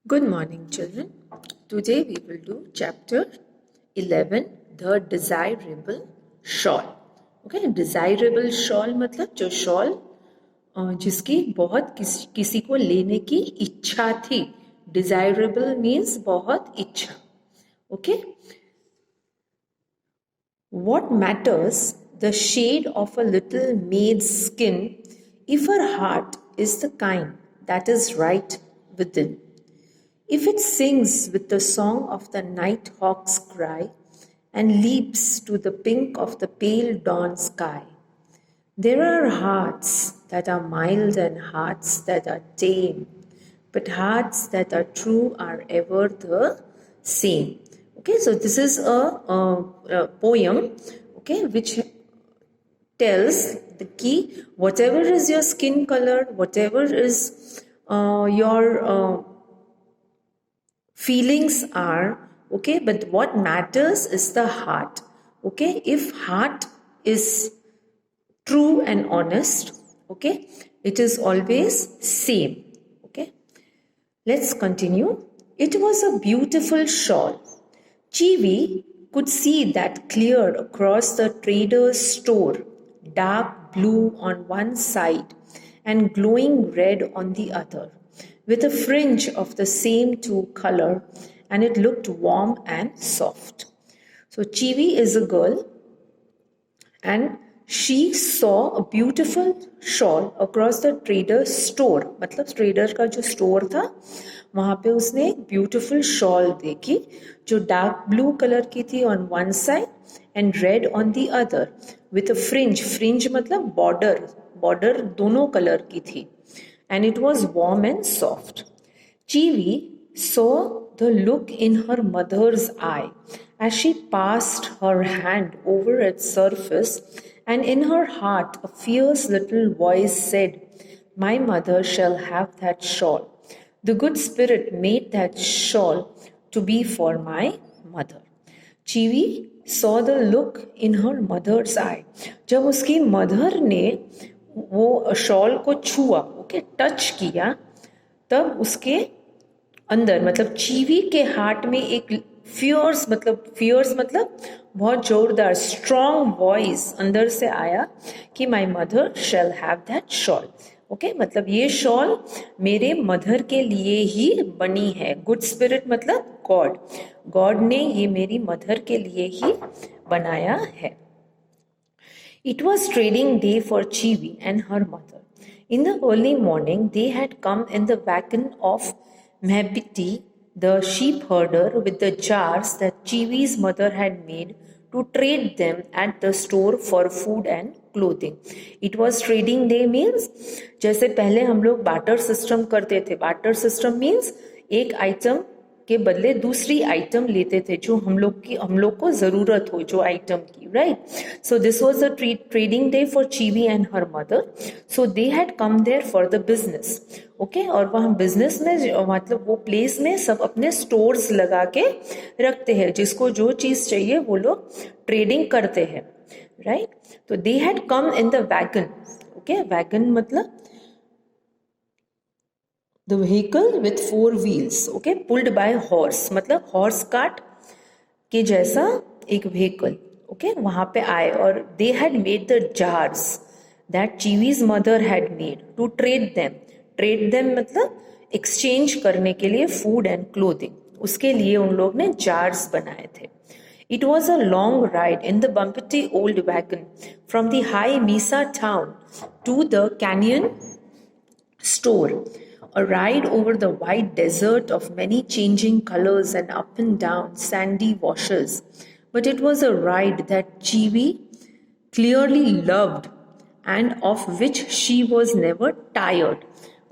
Good morning, children. Today we will do chapter 11, the desirable shawl. Okay, desirable shawl मतलब जो shawl जिसकी बहुत किसी को लेने की इच्छा थी. Desirable means बहुत इच्छा. Okay. What matters the shade of a little maid's skin if her heart is the kind that is right within? If it sings with the song of the night hawk's cry and leaps to the pink of the pale dawn sky, there are hearts that are mild and hearts that are tame, but hearts that are true are ever the same. Okay, so this is a poem, okay, which tells the key whatever is your skin color, whatever is your feelings are, okay, but what matters is the heart. Okay, if heart is true and honest, okay, it is always same. Okay, let's continue. It was a beautiful shawl. Chivi could see that clear across the trader's store, dark blue on one side and glowing red on the other, with a fringe of the same two color, and it looked warm and soft. So Chivi is a girl and she saw a beautiful shawl across the trader's store. मतलब trader का जो store था वहाँ पे उसने एक beautiful shawl देखी जो डार्क ब्लू कलर की थी on one side and red on the other with a fringe मतलब बॉर्डर दोनों कलर की थी and it was warm and soft. Chivi saw the look in her mother's eye as she passed her hand over its surface, and in her heart a fierce little voice said, "My mother shall have that shawl. The good spirit made that shawl to be for my mother." Chivi saw the look in her mother's eye. जब उसकी mother ने वो shawl को छुआ, okay, touch किया, तब उसके अंदर मतलब चीवी के हार्ट में एक फियर्स मतलब बहुत जोरदार स्ट्रॉन्ग वॉइस अंदर से आया कि my mother shall have that shawl. Okay, मतलब ये शॉल मेरे मदर के लिए ही बनी है. गुड स्पिरिट मतलब गॉड ने ये मेरी मदर के लिए ही बनाया है. It was trading day for Chivi and her mother. In the early morning, they had come in the wagon of Mehbiti, the sheep herder, with the jars that Chivi's mother had made to trade them at the store for food and clothing. It was trading day means जैसे पहले हम लोग barter system करते थे. Barter system means एक item के बदले दूसरी आइटम लेते थे जो हम लोग को जरूरत हो जो आइटम की, right. So this was a trading day for Chivy and her mother. So they had come there for the business. Okay, और वहाँ बिजनेस में मतलब वो प्लेस में सब अपने स्टोर्स लगा के रखते हैं, जिसको जो चीज चाहिए वो लोग ट्रेडिंग करते हैं, राइट. तो दे had come in the wagon. Okay, wagon मतलब the vehicle with four wheels, okay, pulled by horse, मतलब हॉर्स कार्ट के जैसा एक व्हीकल, ओके, वहां पे आए. और they had made the jars that Chivy's mother had made to trade them मतलब एक्सचेंज करने के लिए फूड एंड क्लोथिंग. उसके लिए उन लोग ने जार्स बनाए थे. It was a long ride in the bumpety old wagon from the high Mesa town to the canyon store. A ride over the wide desert of many changing colors and up and down sandy washes. But it was a ride that Chivi clearly loved and of which she was never tired.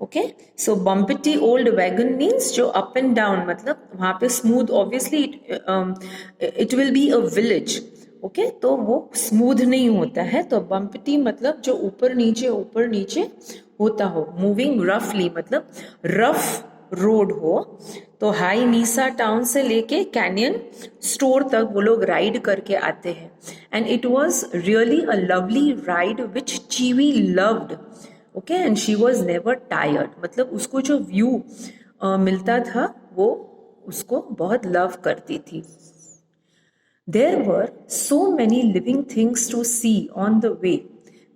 Okay, so bumpety old wagon means जो up and down मतलब वहाँ पे smooth, obviously it will be a village. Okay, तो वो smooth नहीं होता है. तो बम्पटी मतलब जो ऊपर नीचे होता हो. मूविंग रफली मतलब रफ रोड हो. तो हाई मीसा टाउन से लेके कैनियन स्टोर तक वो लोग राइड करके आते हैं. And it was really a lovely ride which Chivy loved. Okay, and she was never tired. मतलब उसको जो व्यू मिलता था वो उसको बहुत लव करती थी. There were so many living things to see on the way.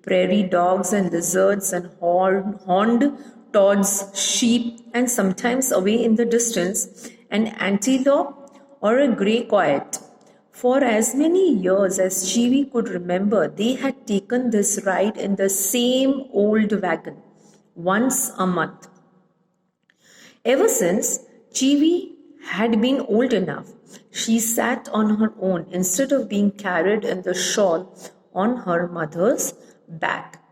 Prairie dogs and lizards and horned toads, sheep, and sometimes away in the distance, an antelope or a grey coyote. For as many years as Chivi could remember, they had taken this ride in the same old wagon, once a month. Ever since Chivi had been old enough, she sat on her own instead of being carried in the shawl on her mother's back.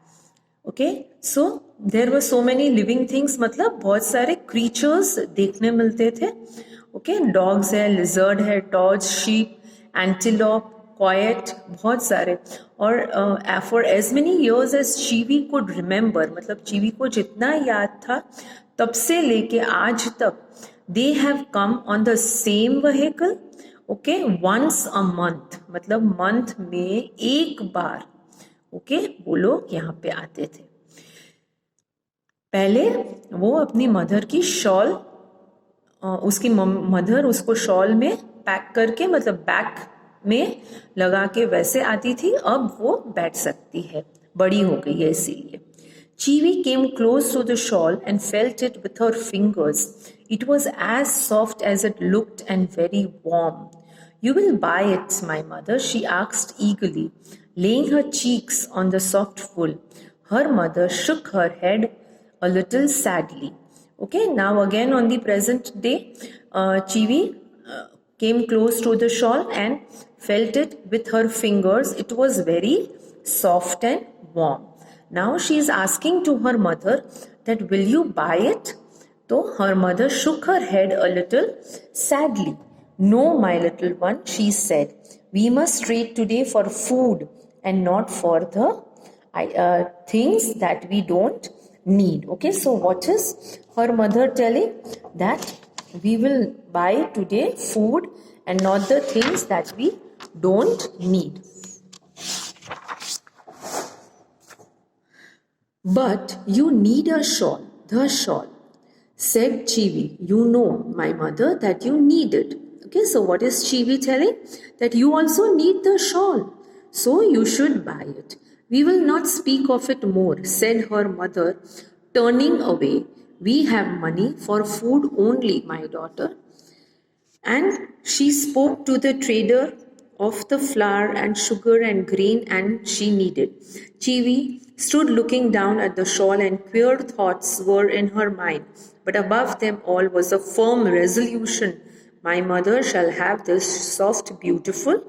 Okay, so there were so many living things, मतलब बहुत सारे creatures देखने मिलते थे. Okay, dogs है, lizard है, toads, sheep, antelope, coyote, बहुत सारे. और for as many years as Chivi could remember, मतलब Chivi को जितना याद था तब से लेके आज तक, they have come on the same vehicle, okay, once a month, मतलब month में एक बार, okay, वो लोग यहाँ पे आते थे. पहले वो अपनी मदर की शॉल, उसकी मदर उसको शॉल में पैक करके, मतलब बैक में लगा के वैसे आती थी. अब वो बैठ सकती है, बड़ी हो गई है इसीलिए. Chivi came close to the shawl and felt it with her fingers. It was as soft as it looked and very warm. You will buy it, my mother, she asked eagerly, laying her cheeks on the soft wool. Her mother shook her head a little sadly. Okay, now again on the present day, Chivi came close to the shawl and felt it with her fingers. It was very soft and warm. Now she is asking to her mother that will you buy it? So her mother shook her head a little sadly. No, my little one, she said. We must trade today for food and not for the things that we don't need. Okay, so what is her mother telling? That we will buy today food and not the things that we don't need. But you need a shawl, the shawl, said Chivi. You know, my mother, that you need it. Okay, so what is Chivi telling? That you also need the shawl, so you should buy it. We will not speak of it more, said her mother, turning away. We have money for food only, my daughter. And she spoke to the trader of the flour and sugar and grain and she needed. Chivi stood looking down at the shawl and queer thoughts were in her mind. But above them all was a firm resolution. My mother shall have this soft, beautiful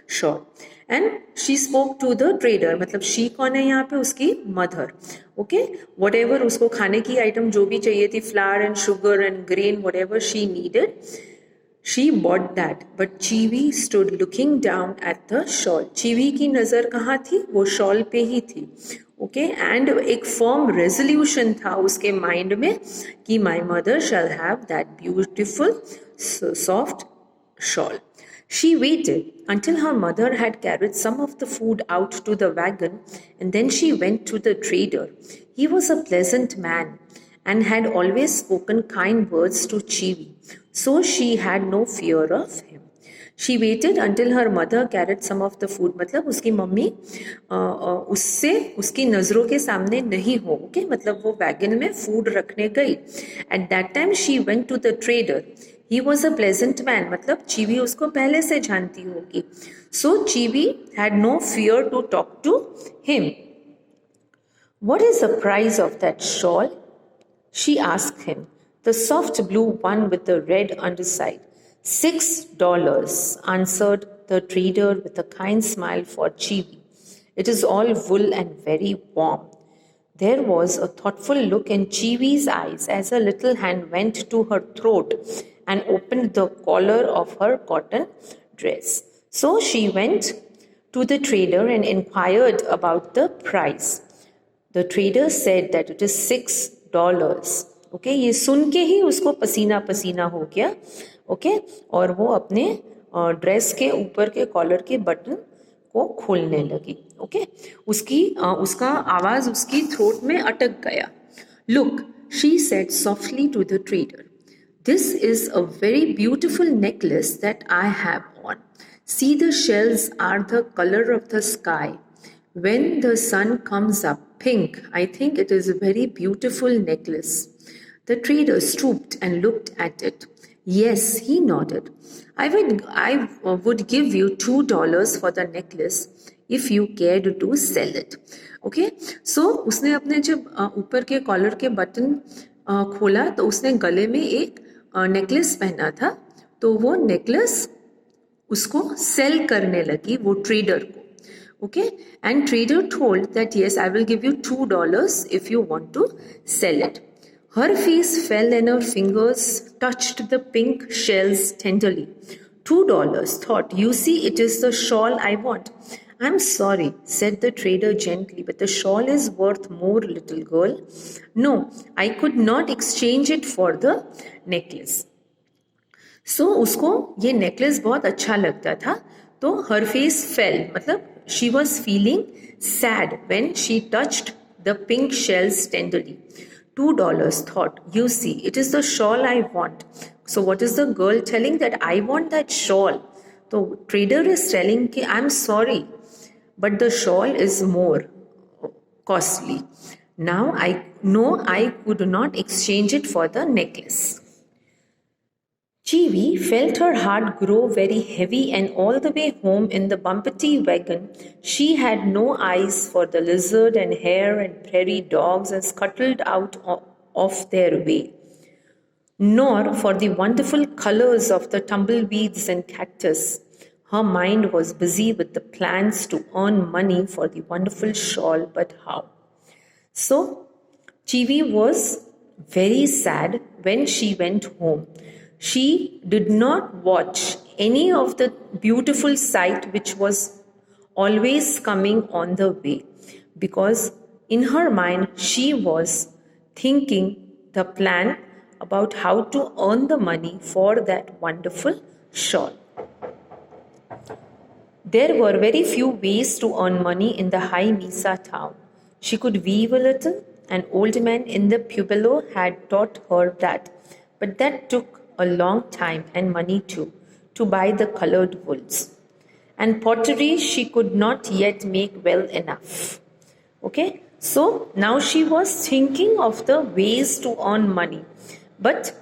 shawl. And she spoke to the trader. मतलब she कौन है यहाँ पे? उसकी mother. Okay, whatever उसको खाने की item जो भी चाहिए थी, flour and sugar and grain, whatever she needed, she bought that. But Chivi stood looking down at the shawl. Chivi की नजर कहाँ थी? वो shawl पे ही थी. Okay, and एक firm resolution था उसके mind में कि my mother shall have that beautiful soft shawl. She waited until her mother had carried some of the food out to the wagon, and then she went to the trader. He was a pleasant man and had always spoken kind words to Chivi, so she had no fear of him. She waited until her mother carried some of the food. मतलब उसकी mummy उससे उसकी नज़रों के सामने नहीं हो. Okay, मतलब वो वैगन में फूड रखने गई. At that time she went to the trader. He was a pleasant man. मतलब Chivi उसको पहले से जानती होगी. So Chivi had no fear to talk to him. What is the price of that shawl? She asked him. The soft blue one with the red underside. $6, answered the trader with a kind smile for Chivi. It is all wool and very warm. There was a thoughtful look in Chivi's eyes as her little hand went to her throat and opened the collar of her cotton dress. So she went to the trader and inquired about the price. The trader said that it is $6. Okay, ये सुन के ही उसको पसीना पसीना हो गया. Okay, और वो अपने ड्रेस के ऊपर के कॉलर के बटन को खोलने लगी. Okay, उसका आवाज उसकी थ्रोट में अटक गया. Look, she said softly to the trader. This is a very beautiful necklace that I have on. See, the shells are the color of the sky. When the sun comes up, pink, I think it is a very beautiful necklace. The trader stooped and looked at it. Yes, he nodded. I would give you $2 for the necklace if you cared to sell it. Okay, so उसने अपने जब ऊपर के collar के button खोला तो उसने गले में एक नेकलेस पहना था, तो वो नेकलेस उसको सेल करने लगी वो ट्रेडर को. Okay, and trader told that yes, I will give you $2 if you want to sell it. Her face fell and her fingers touched the pink shells tenderly. $2, thought. You see, it is the shawl I want. I'm sorry, said the trader gently, but the shawl is worth more, little girl. No, I could not exchange it for the necklace. So उसको ये necklace बहुत अच्छा लगता था, तो her face fell, मतलब she was feeling sad when she touched the pink shells tenderly. $2, thought. You see, it is the shawl I want. So what is the girl telling? That I want that shawl. So trader is telling कि I'm sorry, but the shawl is more costly. Now I know I could not exchange it for the necklace. Chivi felt her heart grow very heavy, and all the way home in the bumpety wagon, she had no eyes for the lizard and hare and prairie dogs and scuttled out of their way, nor for the wonderful colors of the tumbleweeds and cactus. Her mind was busy with the plans to earn money for the wonderful shawl, but how? So, Chivi was very sad when she went home. She did not watch any of the beautiful sight which was always coming on the way, because in her mind she was thinking the plan about how to earn the money for that wonderful shawl. There were very few ways to earn money in the high Mesa town. She could weave a little. An old man in the pueblo had taught her that, but that took a long time and money too, to buy the colored wools. And pottery she could not yet make well enough. Okay, so now she was thinking of the ways to earn money, but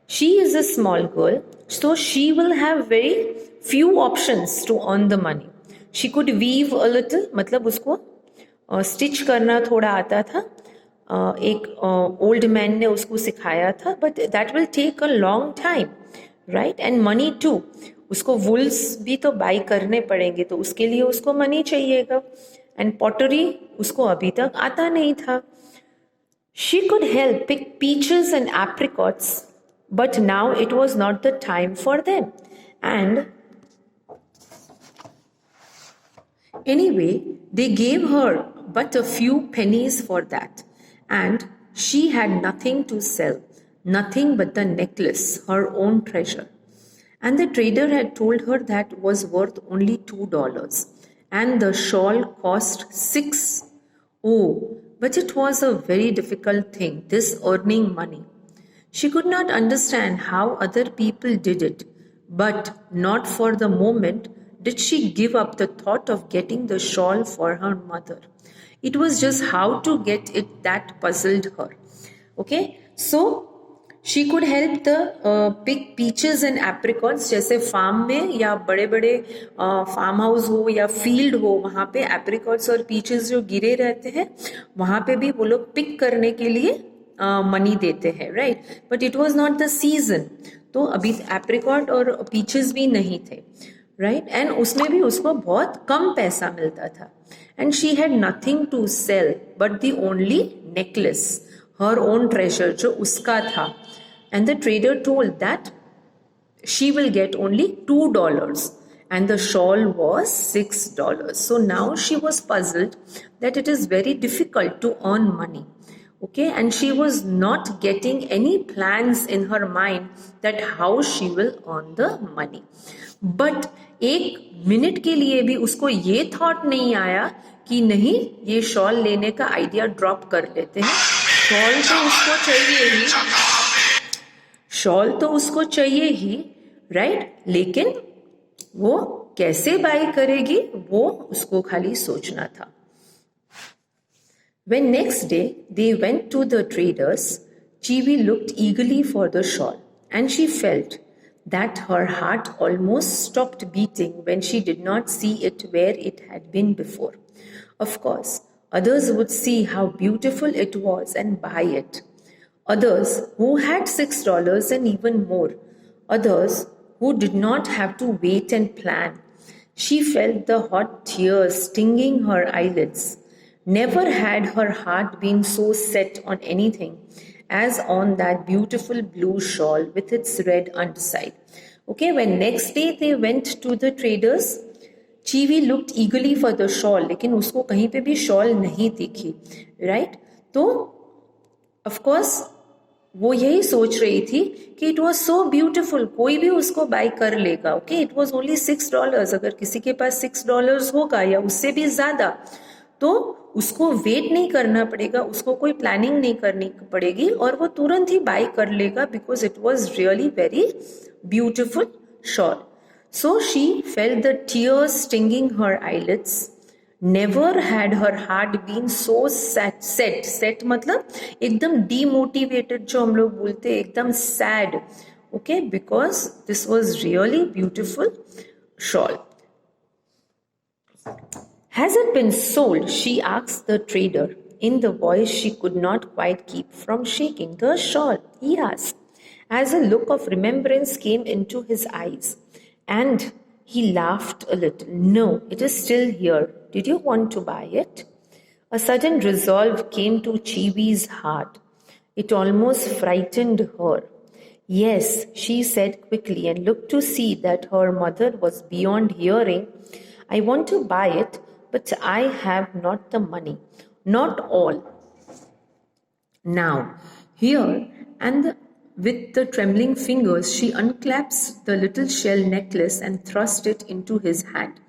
she is a small girl, so she will have very few options to earn the money. She could weave a little, मतलब उसको stitch करना थोड़ा आता था, एक old man ने उसको सिखाया था, but that will take a long time, right, and money too. उसको वुल्स भी तो बाई करने पड़ेंगे, तो उसके लिए उसको मनी चाहिएगा. एंड पॉटरी उसको अभी तक आता नहीं था. She could help pick peaches and apricots, but now it was not the time for them. And anyway, they gave her but a few pennies for that, and she had nothing to sell, nothing but the necklace, her own treasure. And the trader had told her that was worth only $2, and the shawl cost $6. Oh, but it was a very difficult thing, this earning money. She could not understand how other people did it, but not for the moment did she give up the thought of getting the shawl for her mother. It was just how to get it that puzzled her. Okay, so she could help the pick peaches and apricots. जैसे farm में या बड़े बड़े farm house हो या field हो, वहाँ पे एप्रिकॉट्स और पीचेस जो गिरे रहते हैं, वहाँ पे भी वो लोग पिक करने के लिए मनी देते हैं, right. But it was not the season, तो अभी एप्रिकॉट और पीचेस भी नहीं थे, राइट. एंड उसमें भी उसको बहुत कम पैसा मिलता था. And she had nothing to sell but the only necklace, her own treasure, जो उसका था. And the trader told that she will get only $2 and the shawl was $6. So now she was puzzled that it is very difficult to earn money. Okay, and she was not getting any plans in her mind that how she will earn the money. But एक minute के लिए भी उसको ये thought नहीं आया कि नहीं, ये शॉल लेने का आइडिया ड्रॉप कर लेते हैं. शॉल तो उसको चाहिए ही. शॉल तो उसको चाहिए ही, राइट? लेकिन वो कैसे बाय करेगी वो उसको खाली सोचना था. When next day they went to the traders, Chibi looked eagerly for the shawl, and she felt that her heart almost stopped beating when she did not see it where it had been before. Of course, others would see how beautiful it was and buy it. Others who had $6 and even more. Others who did not have to wait and plan. She felt the hot tears stinging her eyelids. Never had her heart been so set on anything as on that beautiful blue shawl with its red underside. Okay, when next day they went to the traders, Chivi looked eagerly for the shawl, लेकिन उसको कहीं पे भी shawl नहीं दिखी, right? तो of course वो यही सोच रही थी कि इट वॉज सो ब्यूटिफुल, कोई भी उसको बाय कर लेगा. Okay, it was only $6. अगर किसी के पास $6 होगा या उससे भी ज्यादा तो उसको वेट नहीं करना पड़ेगा, उसको कोई प्लानिंग नहीं करनी पड़ेगी और वो तुरंत ही बाय कर लेगा because it was really very beautiful shawl. So she felt the tears stinging her eyelids. Never had her heart been so set मतलब एकदम डीमोटिवेटेड, जो हम लोग बोलते हैं एकदम sad. Okay, because this was really beautiful shawl. Has it been sold? She asked the trader in the voice she could not quite keep from shaking. The shawl, he asked, as a look of remembrance came into his eyes, and he laughed a little. No, it is still here. Did you want to buy it? A sudden resolve came to Chibi's heart. It almost frightened her. Yes, she said quickly and looked to see that her mother was beyond hearing. I want to buy it, but I have not the money. Not all. Now, here, and with the trembling fingers, she unclasped the little shell necklace and thrust it into his hand.